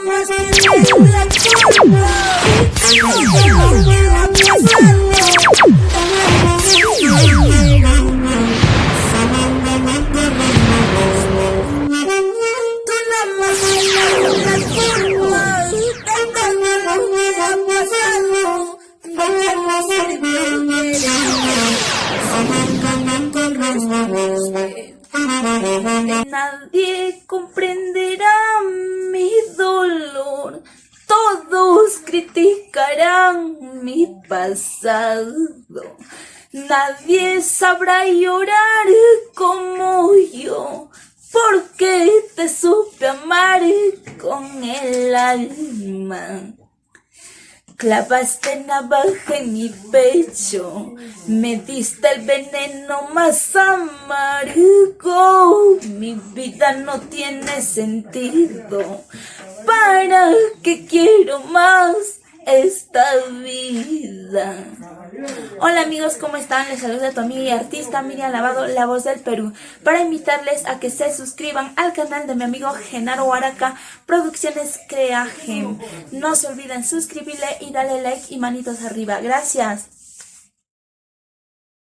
más tienes la culpa. Tú nada más tienes la culpa. Nadie comprenderá mi dolor, todos criticarán mi pasado. Nadie sabrá llorar como yo, porque te supe amar con el alma. Clavaste navaja en mi pecho, me diste el veneno más amargo. Mi vida no tiene sentido, ¿para qué quiero más esta vida? Hola amigos, ¿cómo están? Les saluda tu amiga y artista Miriam Lavado, la voz del Perú, para invitarles a que se suscriban al canal de mi amigo Genaro Araca, Producciones Crea Gem. No se olviden suscribirle y darle like y manitos arriba. Gracias.